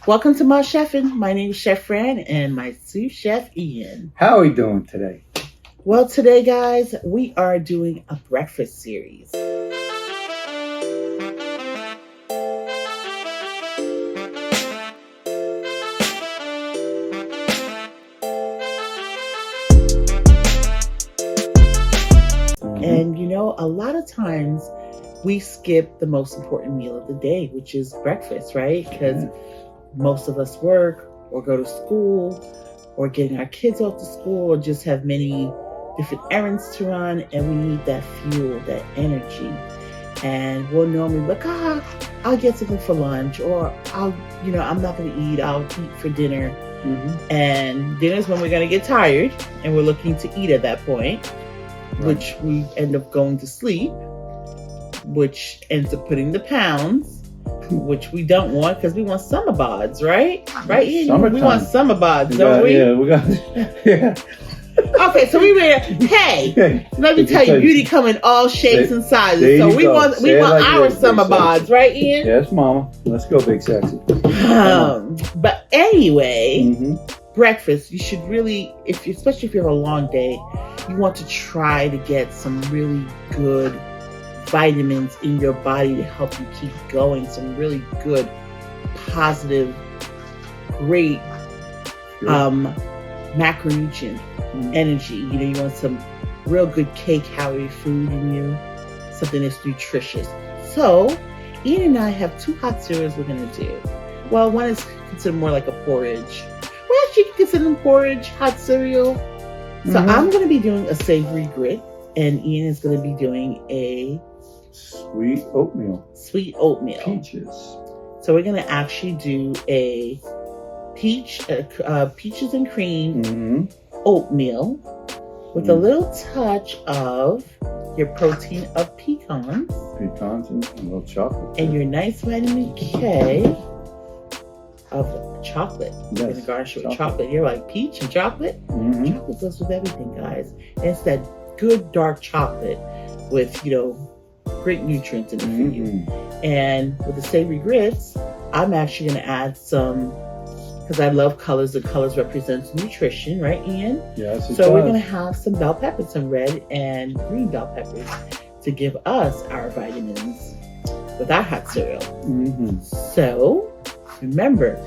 Welcome to my chefing. My name is Chef Fran and my sous chef Ian. How are we doing today? Well, today, guys, we are doing a breakfast series. And you know, a lot of times we skip the most important meal of the day, which is breakfast, right? Because most of us work or go to school or getting our kids off to school or just have many different errands to run, and we need that fuel, that energy. And we'll normally look, I'll get something for lunch, or I'm not going to eat, I'll eat for dinner. And dinner's when we're going to get tired and we're looking to eat at that point, which we end up going to sleep, which ends up putting the pounds, which we don't want because we want summer bods, right? Right? We want summer bods, don't we? Yeah, we got. Yeah. Okay, so let me tell you, beauty come in all shapes and sizes. So we want our summer bods, right, Ian? Yes, Mama. Let's go, big sexy. But anyway, breakfast, you should really, especially if you have a long day, you want to try to get some really good vitamins in your body to help you keep going. Some really good, positive, great macronutrient energy. You want some real good calorie food in you, something that's nutritious. So Ian and I have two hot cereals we're going to do. Well, one is considered more like a porridge. Well, actually, you can consider them porridge, hot cereal. So I'm going to be doing a savory grit, and Ian is going to be doing a sweet oatmeal. Peaches. So we're going to actually do a peaches and cream oatmeal with a little touch of your protein of pecans. Pecans and a little chocolate. And your nice vitamin K of chocolate. Yes, you're going to garnish it with chocolate. You're like peach and chocolate. Chocolate goes with everything, guys. And it's that good dark chocolate with, great nutrients in it for you. And with the savory grits, I'm actually going to add some, because I love colors. The colors represents nutrition, right, Ian? Yes, So we're going to have some bell peppers, some red and green bell peppers, to give us our vitamins with our hot cereal. So remember,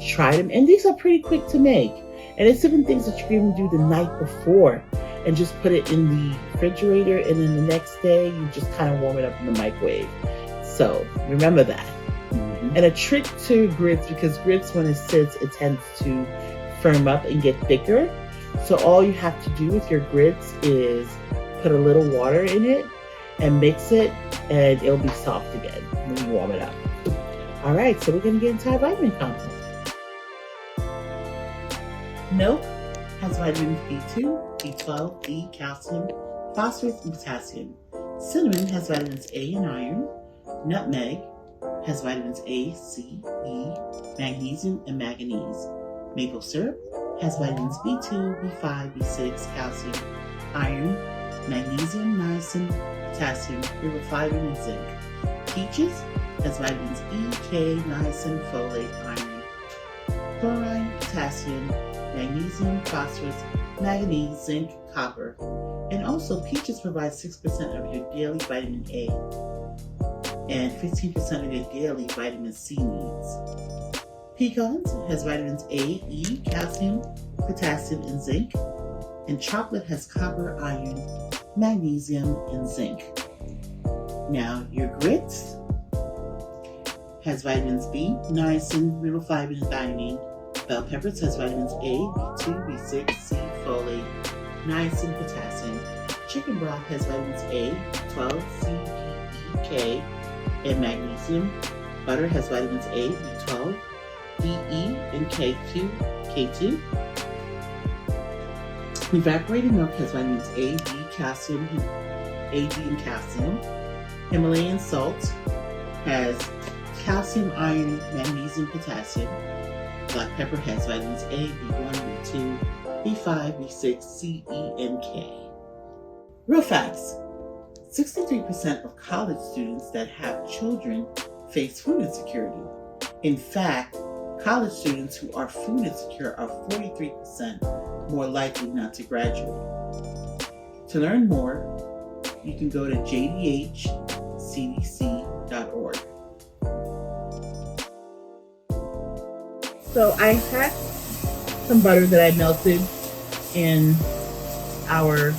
try them. And these are pretty quick to make. And it's different things that you can even do the night before and just put it in the refrigerator, and then the next day you just kind of warm it up in the microwave. So remember that. And a trick to grits, because grits, when it sits, it tends to firm up and get thicker. So all you have to do with your grits is put a little water in it and mix it, and it'll be soft again when you warm it up. All right, so we're going to get into our vitamin content. Milk has vitamins B2, B12, D, calcium, phosphorus, and potassium. Cinnamon has vitamins A and iron. Nutmeg has vitamins A, C, E, magnesium, and manganese. Maple syrup has vitamins B2, B5, B6, calcium, iron, magnesium, niacin, potassium, riboflavin, and zinc. Peaches has vitamins E, K, niacin, folate, iron, chlorine, potassium, magnesium, phosphorus, manganese, zinc, copper. And also, peaches provide 6% of your daily vitamin A and 15% of your daily vitamin C needs. Pecans has vitamins A, E, calcium, potassium, and zinc. And chocolate has copper, iron, magnesium, and zinc. Now, your grits has vitamins B, niacin, riboflavin, and thymine. Bell peppers has vitamins A, B2, B6, C, folate, niacin, potassium. Chicken broth has vitamins A, B12, C, D, E, K, and magnesium. Butter has vitamins A, B12, D, E, and K2. Evaporated milk has vitamins A, D, calcium, A, D, and calcium. Himalayan salt has calcium, iron, magnesium, potassium. Black pepper has vitamins A, B1, B2, B5, B6, C, E, and K. Real facts. 63% of college students that have children face food insecurity. In fact, College students who are food insecure are 43% more likely not to graduate. To learn more, you can go to jdhcdc.org. So I had some butter that I melted in our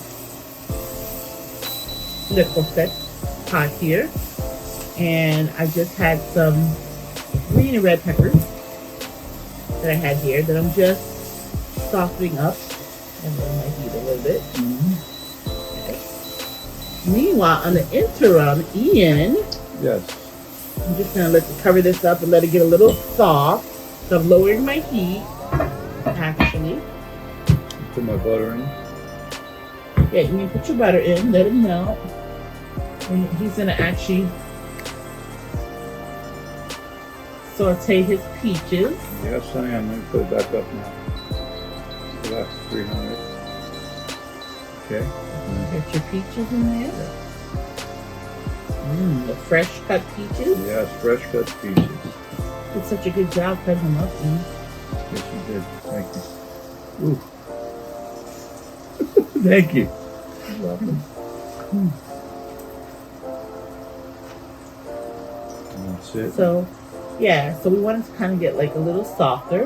liquefied pot here, and I just had some green and red peppers that I had here that I'm just softening up and then my heat a little bit. Okay. Meanwhile, on the interim, Ian, Yes. I'm just gonna cover this up and let it get a little soft. So I'm lowering my heat, actually. Put my butter in. Yeah, you can put your butter in, let it melt. And he's gonna actually saute his peaches. Yes, I am. Let me put it back up now. About 300. Okay. Get your peaches in there. The fresh cut peaches. Yes, fresh cut peaches. Did such a good job cutting them up. Yes, you did. Thank you. Ooh. Thank you. You're welcome. That's it. So, yeah, so we wanted to kind of get like a little softer.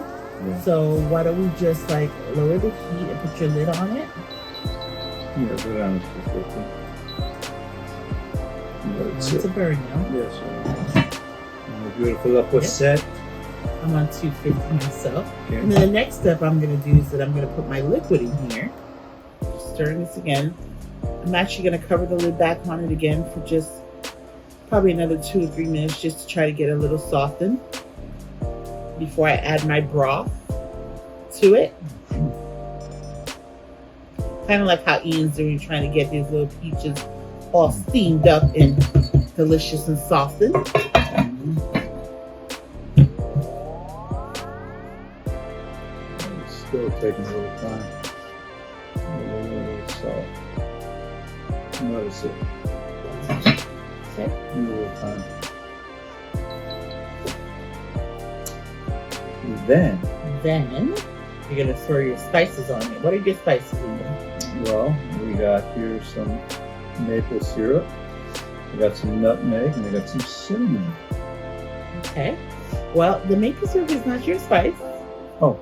Yeah. So why don't we just like lower the heat and put your lid on it? Yeah, put it on for 50. That's It's a it. burn now. Yes. Beautiful upper set. I'm on 250 myself. Okay. And then the next step I'm going to do is that I'm going to put my liquid in here. Just stirring this again. I'm actually going to cover the lid back on it again for just probably another 2 or 3 minutes just to try to get a little softened before I add my broth to it. Kind of like how Ian's doing, trying to get his little peaches all steamed up and delicious and softened. It's still taking a little time. A little salt. Notice it. Okay. A little time. Then you're going to throw your spices on it. What are your spices in there? well, we got here some maple syrup. We got some nutmeg, and we got some cinnamon. Okay. Well, the maple syrup is not your spice. Oh.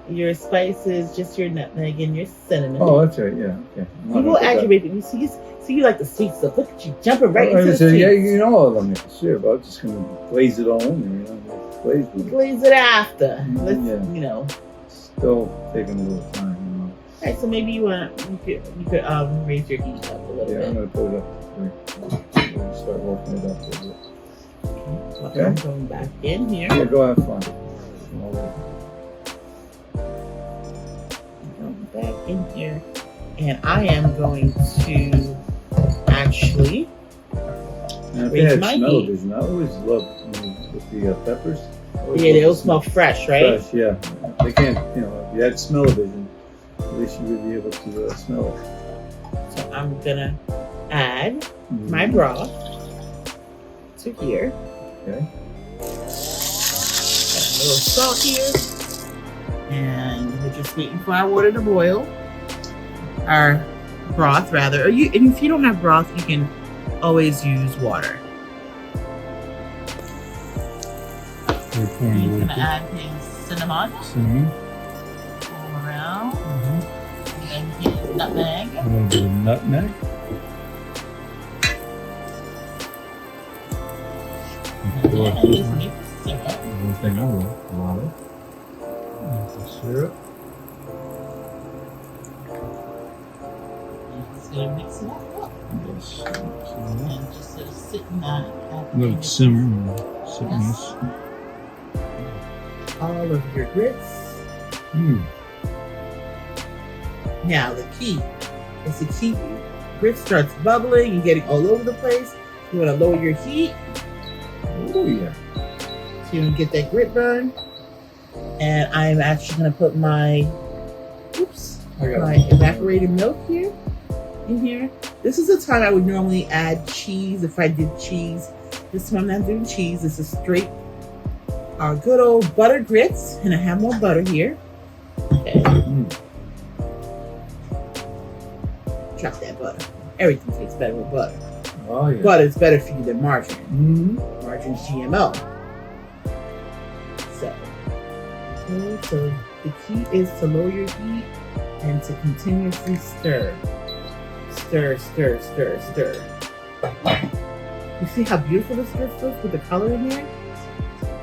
Your spice is just your nutmeg and your cinnamon. Oh, that's right. Yeah. Okay. You will aggravate me. See, you like the sweet stuff. Look at you jumping right into the so, sweet. yeah, you know all the maple syrup. I was just going to glaze it all in there. You know, glaze with it. Glaze it after. Let's, Yeah. you know. Still taking a little time, you know. All right, so maybe you could raise your heat up a little Yeah, bit. I'm going to put it up to 3. I'm going to start working it up a little bit. So Okay. I'm going back in here. Yeah, go have fun. Going back in here. And I am going to actually And if raise they had my heat. smell-o-vision, I always love with the peppers. Yeah, they'll smell fresh, right? Fresh, yeah. They can't, you know, if you had smell-o-vision, at least you would be able to smell it. So I'm gonna add Mm. my broth to here. Okay. Got a little salt here. And we're just waiting for our water to boil. Our broth, rather. And if you don't have broth, you can always use water. He's gonna add his cinnamon all around. And his nutmeg. A little bit of nutmeg. And his maple syrup. Everything over. Water. Maple syrup. And he's gonna mix it up. Yes. And just sort of sitting on it. Little simmer. Sitness. All of your grits. Now the key is to keep grit starts bubbling and getting all over the place. You want to lower your heat. Oh yeah. So you don't get that grit burn. And I'm actually going to put my evaporated milk here in here. This is the time I would normally add cheese if I did cheese. This time I'm not doing cheese. This is straight our good old butter grits, and I have more butter here. Okay. Drop that butter. Everything tastes better with butter. Oh, yeah. Butter's better for you than margarine. Mm-hmm. Margarine's GMO. So the key is to lower your heat and to continuously stir. Stir, stir, stir, stir. You see how beautiful this grits looks with the color in there?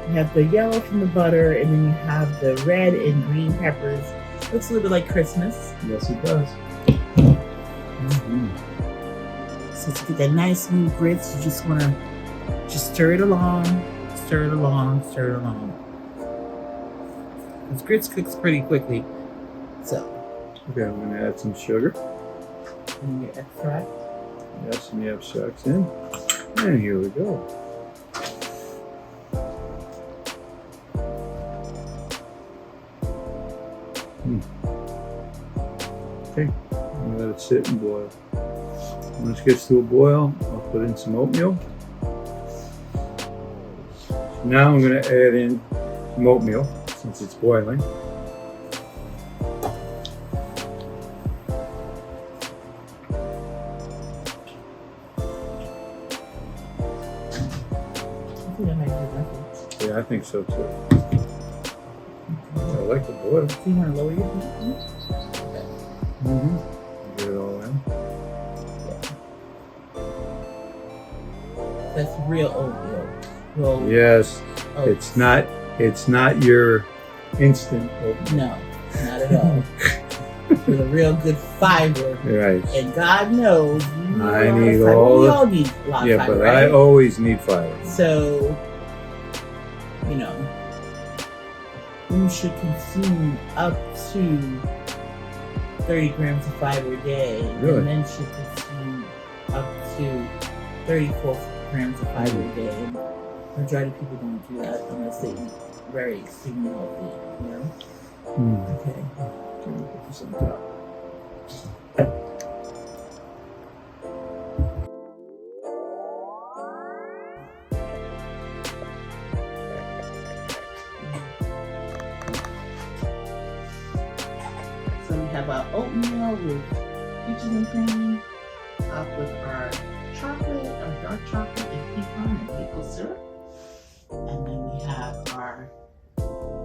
You have the yellow from the butter, and then you have the red and green peppers. Looks a little bit like Christmas. Yes, it does. So to get that nice smooth grits, you just want to just stir it along, stir it along, stir it along. This grits cooks pretty quickly. So. Okay, I'm going to add some sugar. And your extract. Yes, some extracts in. And here we go. Okay, I'm gonna let it sit and boil. Once it gets to a boil, I'll put in some oatmeal. So now I'm gonna add in some oatmeal since it's boiling. Yeah, I think so too. I like the boil. Do you want to lower your heat? Okay. Get it all in. That's real oatmeal. Well, Yes, oats. it's not your instant oatmeal. No, not at all. With a real good fiber. Right. And God knows I need all we the- all need a lot of Yeah, fiber, but right? I always need fiber. So, you know, you should consume up to 30 grams of fiber a day. Really? And men should consume up to 34 grams of fiber a day. And majority of people don't do that unless they eat very extremely healthy, you know? Okay. Put some top. So we have our oatmeal with peaches and cream, up with our chocolate, our dark chocolate and pecan and maple syrup. And then we have our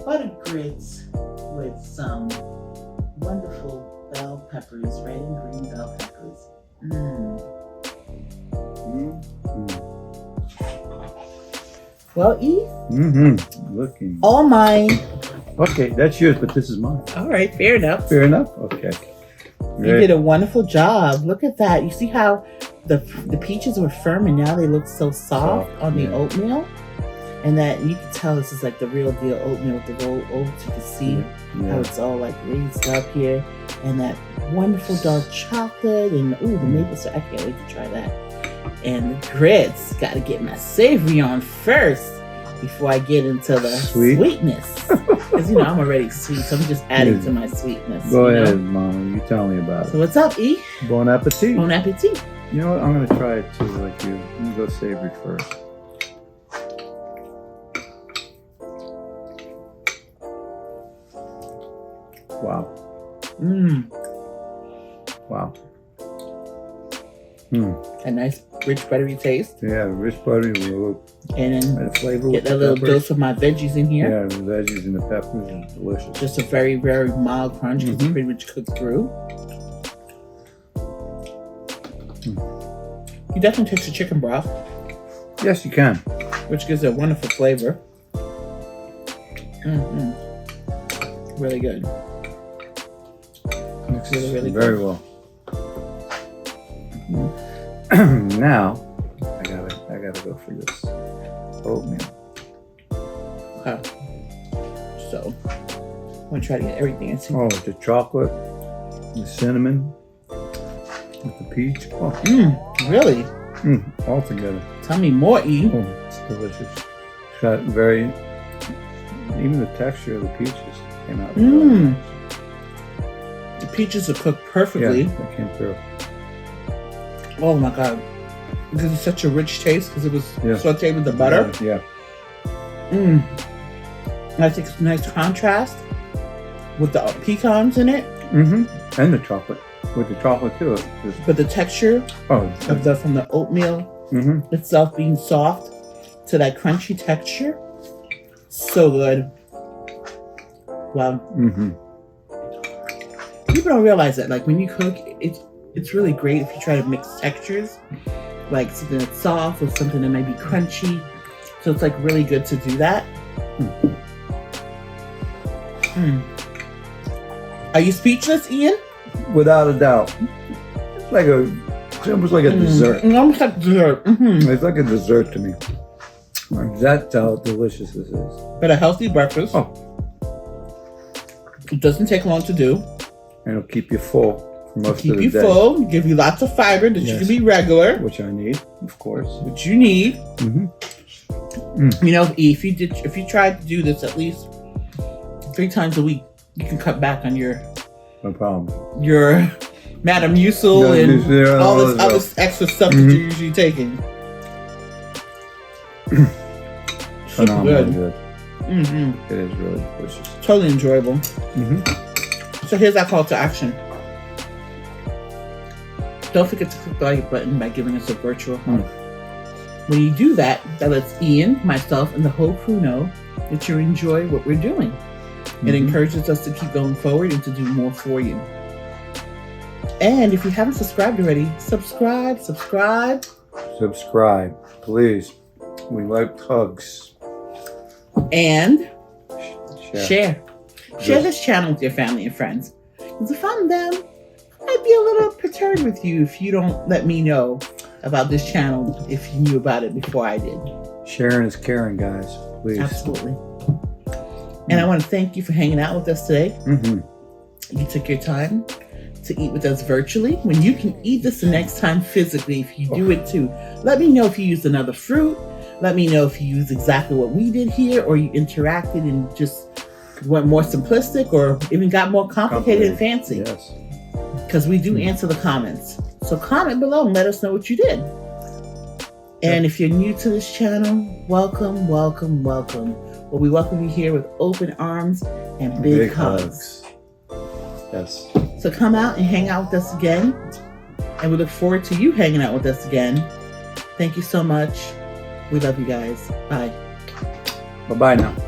buttered grits with some wonderful bell peppers, red and green bell peppers. Well, E, Looking. all mine. Okay, that's yours, but this is mine. All right, fair enough. Fair enough? Okay. You did a wonderful job. Look at that. You see how the peaches were firm and now they look so soft on the oatmeal? And that you can tell this is like the real deal oatmeal with the rolled oats. You can see how it's all like raised up here. And that wonderful dark chocolate and the maple syrup. I can't wait to try that. And the grits. Got to get my savory on first before I get into the sweetness. Because, you know, I'm already sweet, so I'm just adding to my sweetness. Go ahead, know? Mama. You tell me about So it. what's up, E? Bon appetit. Bon appetit. You know what? I'm going to try it too, like you. I'm going to go savory first. Wow. Wow. A nice, rich, buttery taste. Yeah, rich butter with a little And then flavor. get with a the little peppers. dose of my veggies in here. Yeah, the veggies and the peppers are delicious. Just a very, very mild crunch because it's pretty much cooked through. You definitely taste the chicken broth, Yes, you can. which gives it a wonderful flavor. Really good. Mixes Really, really very good. well. Now, I gotta go for this oatmeal. Okay. So, I'm going to try to get everything in. Oh, the chocolate, the cinnamon, with the peach. Oh, Really? all together. Tell me more, E. Oh, it's delicious. It's got very, even the texture of the peaches came out. Really nice. The peaches are cooked perfectly. Yeah, that came through. Oh my god. Because it's such a rich taste because it was sauteed with the butter. Yeah. And I think it's a nice contrast with the pecans in it. Mm-hmm. And the chocolate. With the chocolate too. But the texture of from the oatmeal itself being soft to that crunchy texture. So good. Wow. People don't realize that, like, when you cook, it's really great if you try to mix textures, like something that's soft with something that might be crunchy. So it's like really good to do that. Are you speechless, Ian? Without a doubt. It's almost like a dessert. Almost like dessert. It's like a dessert to me. That's how delicious this is. But a healthy breakfast. It doesn't take long to do. And it'll keep you full for most of the day. Keep you full, give you lots of fiber that you can be regular. Which I need, of course. Which you need. You know, if you tried to do this at least 3 times a week, you can cut back on your your Madame Musil and all this other extra stuff that you're usually taking. Phenomenally good. It is really delicious. Totally enjoyable. So here's our call to action. Don't forget to click the like button by giving us a virtual hug. When you do that, that lets Ian, myself, and the whole crew know that you enjoy what we're doing. It encourages us to keep going forward and to do more for you. And if you haven't subscribed already, subscribe. Subscribe, please. We like hugs. And share this channel with your family and friends. Because if I'm them, I'd be a little perturbed with you if you don't let me know about this channel if you knew about it before I did. Sharing is caring, guys. Please. Absolutely. And I want to thank you for hanging out with us today. You took your time to eat with us virtually. When you can eat this the next time physically, if you do it too. Let me know if you used another fruit. Let me know if you used exactly what we did here, or you interacted and just went more simplistic, or even got more complicated and fancy. Yes. Because we do answer the comments. So comment below and let us know what you did. And if you're new to this channel, welcome. Well, we welcome you here with open arms and big hugs. Yes. So come out and hang out with us again. And we look forward to you hanging out with us again. Thank you so much. We love you guys. Bye. Bye-bye now.